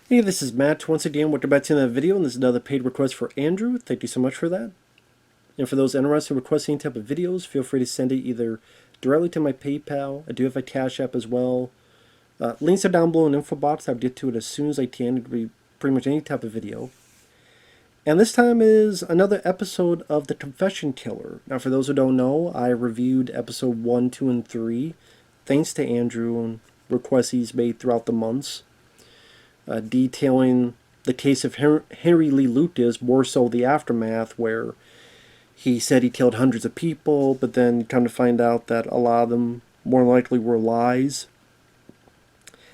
Hey, this is Matt once again. Welcome back to another video, and this is another paid request for Andrew. Thank you so much for that. And for those interested in requesting any type of videos, feel free to send it either directly to my PayPal. I do have a Cash App as well. Links are down below in the info box. I'll get to it as soon as I can. It could be pretty much any type of video. And this time is another episode of The Confession Killer. Now, for those who don't know, I reviewed episode 1, 2, and 3, thanks to Andrew and requests he's made throughout the months. Detailing the case of Henry Lee Lucas, more so the aftermath, where he said he killed hundreds of people, but then come to find out that a lot of them more likely were lies.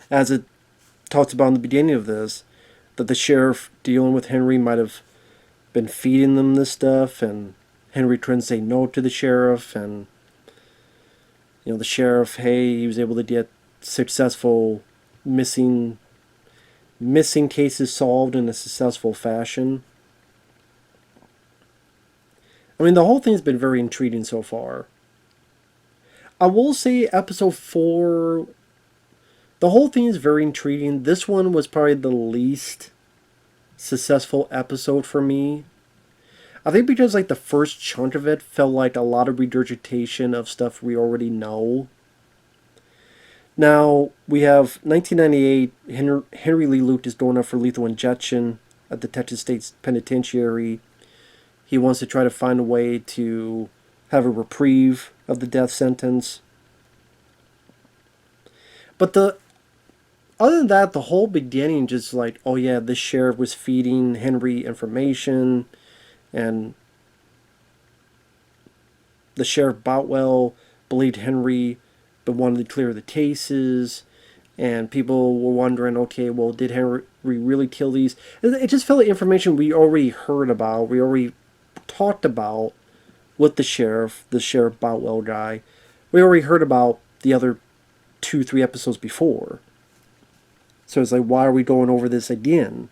As it talks about in the beginning of this, that the sheriff dealing with Henry might have been feeding them this stuff, and Henry couldn't say no to the sheriff, and the sheriff, hey, he was able to get successful missing cases solved in a successful fashion. I mean, the whole thing's been very intriguing so far. I will say episode 4, the whole thing is very intriguing. This one was probably the least successful episode for me. I think because like the first chunk of it felt like a lot of regurgitation of stuff we already know. Now, we have 1998, Henry Lee Lucas going up for lethal injection at the Texas State Penitentiary. He wants to try to find a way to have a reprieve of the death sentence. But other than that, the whole beginning just like, oh yeah, this sheriff was feeding Henry information, and the sheriff Boutwell believed Henry but wanted to clear the cases, and people were wondering, okay, well, did Henry really kill these? It just felt like information we already heard about, we already talked about with the sheriff Boutwell guy. We already heard about the other 2-3 episodes before. So it's like, why are we going over this again?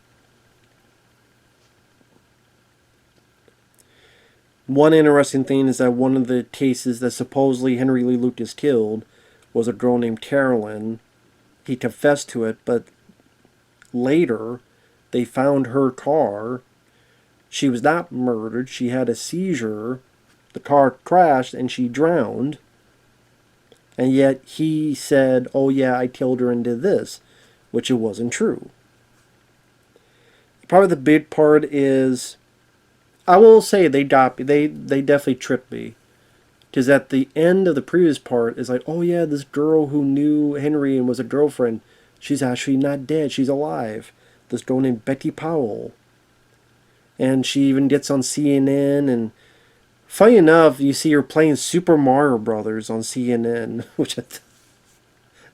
One interesting thing is that one of the cases that supposedly Henry Lee Lucas killed was a girl named Carolyn. He confessed to it, but later they found her car. She was not murdered. She had a seizure. The car crashed and she drowned. And yet he said, oh yeah, I killed her and did this, which it wasn't true. Probably the big part is, I will say they got me. They definitely tripped me. Because at the end of the previous part, it's like, oh yeah, this girl who knew Henry and was a girlfriend, she's actually not dead. She's alive. This girl named Betty Powell. And she even gets on CNN. And funny enough, you see her playing Super Mario Brothers on CNN, which that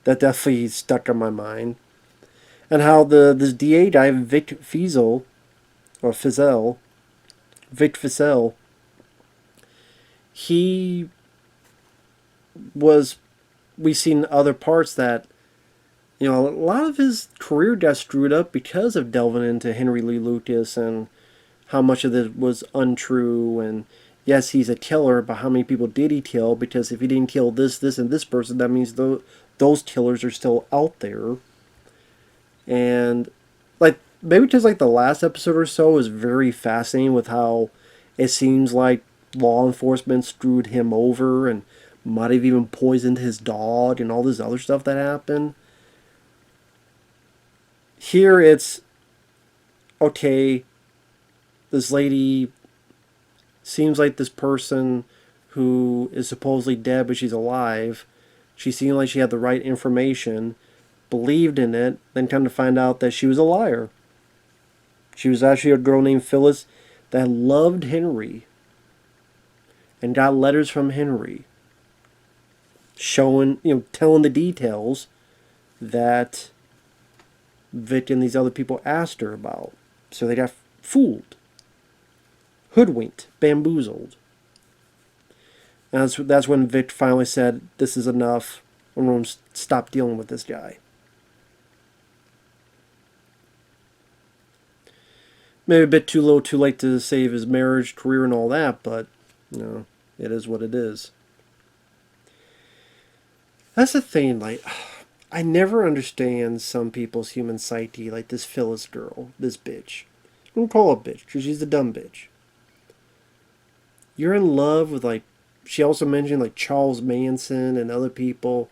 definitely stuck in my mind. And how this DA guy, Vic Feazell, Vic Feazell, he was, we've seen other parts that, a lot of his career got screwed up because of delving into Henry Lee Lucas and how much of this was untrue. And yes, he's a killer, but how many people did he kill? Because if he didn't kill this, and this person, that means those killers are still out there. And like, maybe just like the last episode or so is very fascinating with how it seems like law enforcement screwed him over and might have even poisoned his dog and all this other stuff that happened. Here it's, okay, this lady seems like this person who is supposedly dead but she's alive. She seemed like she had the right information, believed in it, then come to find out that she was a liar. She was actually a girl named Phyllis that loved Henry and got letters from Henry showing, telling the details that Vic and these other people asked her about. So they got fooled, hoodwinked, bamboozled. And that's when Vic finally said, this is enough. I'm going to stop dealing with this guy. Maybe a bit too little too late to save his marriage, career, and all that, but it is what it is. That's the thing, like, I never understand some people's human psyche, like this Phyllis girl, this bitch. Don't call her a bitch, because she's a dumb bitch. You're in love with, like, she also mentioned, like, Charles Manson and other people.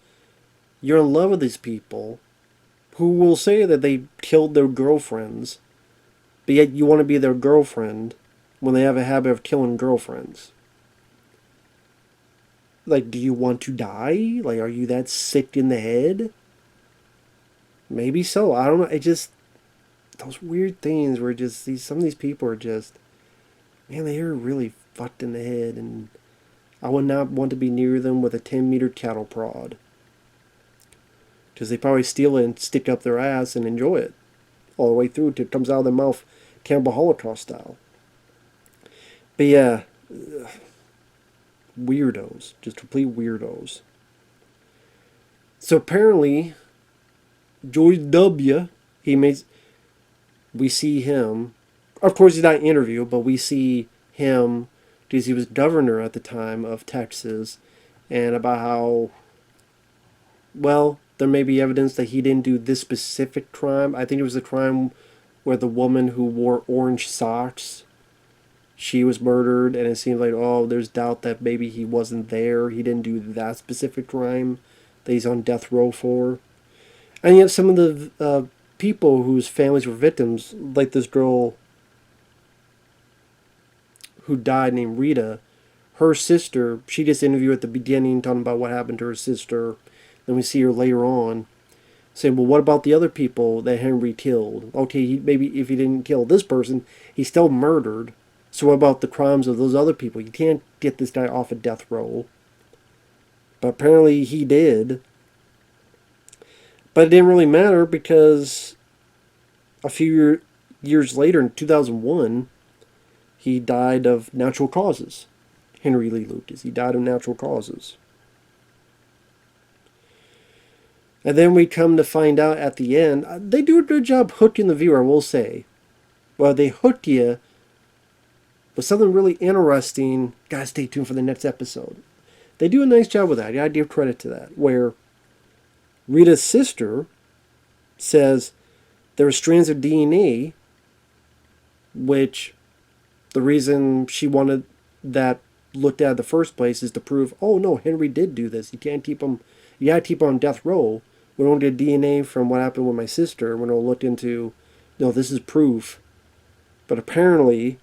You're in love with these people who will say that they killed their girlfriends, but yet you want to be their girlfriend when they have a habit of killing girlfriends. Like, do you want to die? Like, are you that sick in the head? Maybe so. I don't know. It just, those weird things where just some of these people are just, man, they are really fucked in the head, and I would not want to be near them with a 10-meter cattle prod. Because they probably steal it and stick up their ass and enjoy it all the way through till it comes out of their mouth, Cannibal Holocaust style. But yeah, weirdos, just complete weirdos. So apparently, George W. We see him. Of course, he's not interviewed, but we see him because he was governor at the time of Texas, and about how, well, there may be evidence that he didn't do this specific crime. I think it was a crime where the woman who wore orange socks, she was murdered, and it seems like, oh, there's doubt that maybe he wasn't there. He didn't do that specific crime that he's on death row for. And yet some of the people whose families were victims, like this girl who died named Rita, her sister, she gets interviewed at the beginning talking about what happened to her sister. Then we see her later on saying, well, what about the other people that Henry killed? Okay, maybe if he didn't kill this person, he still murdered. So what about the crimes of those other people? You can't get this guy off a death row. But apparently he did. But it didn't really matter because a few years later, in 2001, he died of natural causes. Henry Lee Lucas. He died of natural causes. And then we come to find out at the end, they do a good job hooking the viewer, I will say. Well, they hook you with something really interesting. Guys, stay tuned for the next episode. They do a nice job with that. You gotta give credit to that. Where Rita's sister says there were strands of DNA, which the reason she wanted that looked at in the first place is to prove, oh no, Henry did do this. You can't keep him, you gotta keep him on death row. We don't get DNA from what happened with my sister. We're gonna look into, no, this is proof. But apparently,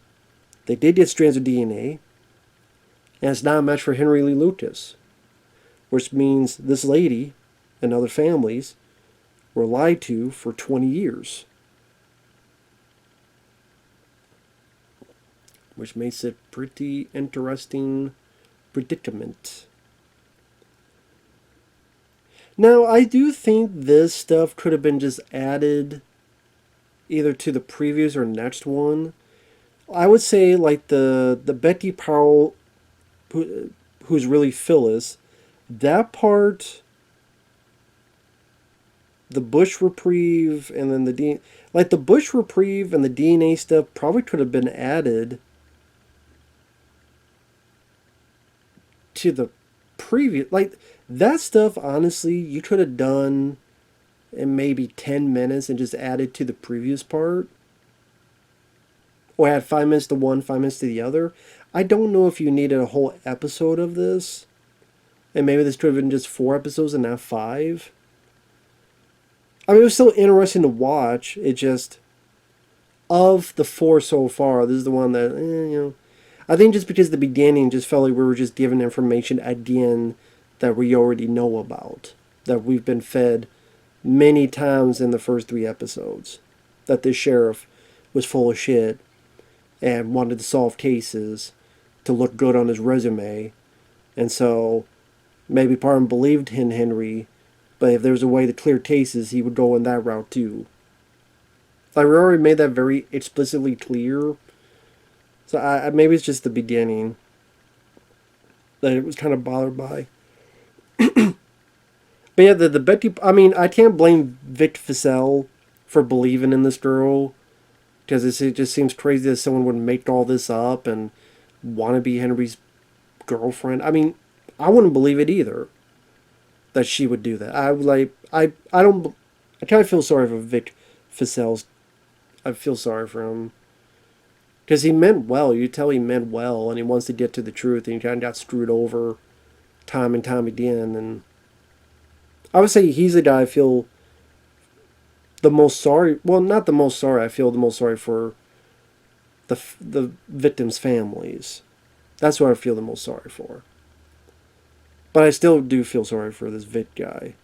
they did get strands of DNA, and it's not a match for Henry Lee Lucas, which means this lady and other families were lied to for 20 years. Which makes it pretty interesting predicament. Now, I do think this stuff could have been just added either to the previous or next one. I would say like the Betty Powell, who's really Phyllis, that part, the Bush reprieve, and then the Bush reprieve and the DNA stuff probably could have been added to the previous, like that stuff. Honestly, you could have done in maybe 10 minutes and just added to the previous part, or add 5 minutes to one, 5 minutes to the other. I don't know if you needed a whole episode of this, and maybe this could have been just 4 episodes and not 5. I mean, it was still interesting to watch. It just, of the 4 so far, this is the one that, I think just because the beginning just felt like we were just given information again that we already know about, that we've been fed many times in the first 3 episodes, that this sheriff was full of shit and wanted to solve cases to look good on his resume, and so maybe part of him believed in Henry, but if there was a way to clear cases, he would go in that route too. Like, we already made that very explicitly clear. So maybe it's just the beginning that it was kind of bothered by. But yeah, the Betty, I mean, I can't blame Vic Fissell for believing in this girl, because it just seems crazy that someone would make all this up and want to be Henry's girlfriend. I mean, I wouldn't believe it either. that she would do that. I would like I don't I kind of feel sorry for Vic Fissel's. I feel sorry for him because he meant well. You tell he meant well, and he wants to get to the truth, and he kind of got screwed over time and time again. And I would say he's the guy I feel the most sorry. Well, not the most sorry. I feel the most sorry for the victims' families. That's what I feel the most sorry for. But I still do feel sorry for this Vic guy.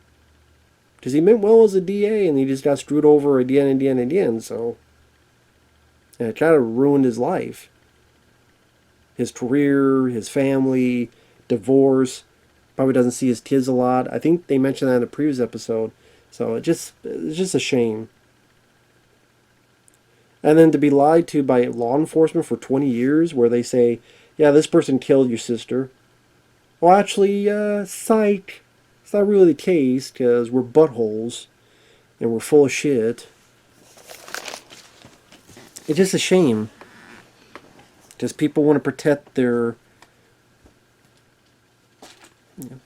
Because he meant well as a DA, and he just got screwed over again and again and again, so... And it kind of ruined his life. His career, his family, divorce. Probably doesn't see his kids a lot. I think they mentioned that in a previous episode. So it's just a shame. And then to be lied to by law enforcement for 20 years, where they say, yeah, this person killed your sister. Well, actually, psych. It's not really the case, because we're buttholes, and we're full of shit. It's just a shame. Because people want to protect their...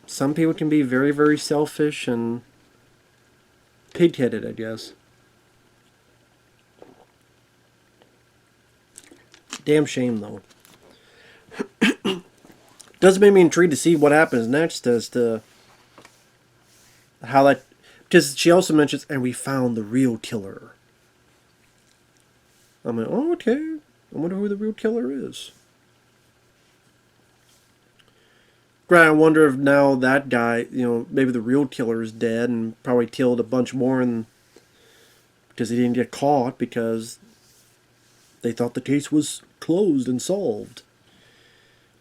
Some people can be very, very selfish and pig-headed, I guess. Damn shame, though. Does make me intrigued to see what happens next as to how that... Because she also mentions, and we found the real killer. I'm like, oh, okay. I wonder who the real killer is. Right, I wonder if now that guy, maybe the real killer is dead and probably killed a bunch more because he didn't get caught because they thought the case was closed and solved.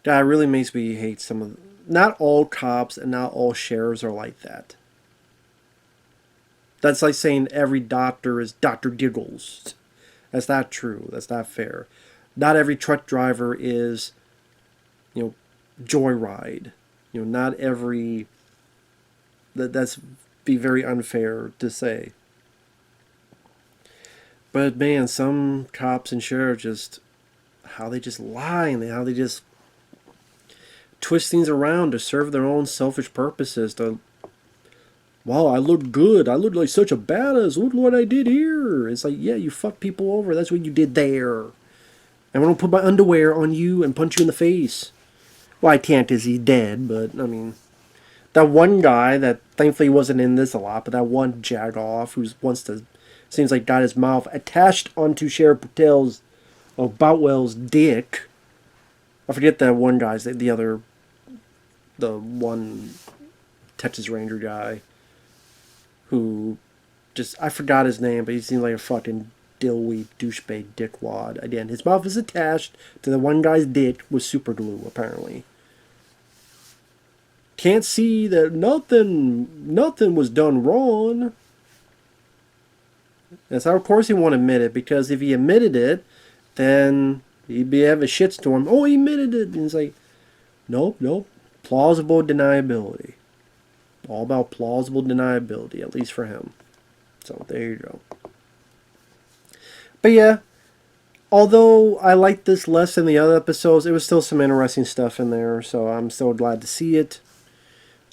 That really makes me hate some of... Not all cops and not all sheriffs are like that. That's like saying every doctor is Dr. Giggles. That's not true. That's not fair. Not every truck driver is, Joyride. Not every... That's be very unfair to say. But man, some cops and sheriffs just... How they just lie and how they just twist things around to serve their own selfish purposes. Wow, I look good. I look like such a badass. Look what I did here. It's like, yeah, you fucked people over. That's what you did there. And I'm going to put my underwear on you and punch you in the face. Well, I can't because he's dead, but, I mean... That one guy that thankfully wasn't in this a lot, but that one jagoff who wants to... Seems like got his mouth attached onto Sheriff Patel's... Boutwell's dick. I forget that one guy's... The one Texas Ranger guy. Who just... I forgot his name, but he seemed like a fucking dillweed douchebag dickwad. Again, his mouth is attached to the one guy's dick with super glue, apparently. Can't see that nothing was done wrong. And so, of course, he won't admit it, because if he admitted it, then he'd have a shitstorm. Oh, he admitted it. And it's like, nope. Plausible deniability. All about plausible deniability, at least for him. So, there you go. But yeah, although I liked this less than the other episodes, it was still some interesting stuff in there, so I'm so glad to see it.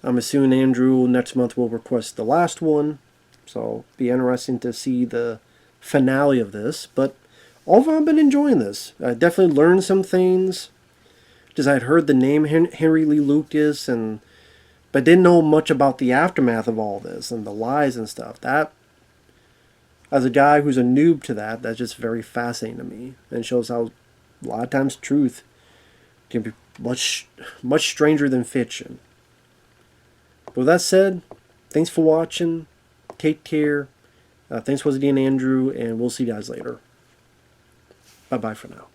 I'm assuming Andrew next month will request the last one, so be interesting to see the finale of this. But overall, I've been enjoying this. I definitely learned some things, because I'd heard the name Henry Lee Lucas, but didn't know much about the aftermath of all this and the lies and stuff. That, as a guy who's a noob to that, that's just very fascinating to me, and shows how a lot of times truth can be much stranger than fiction. But with that said, thanks for watching. Take care. Thanks once again, Andrew, and we'll see you guys later. Bye-bye for now.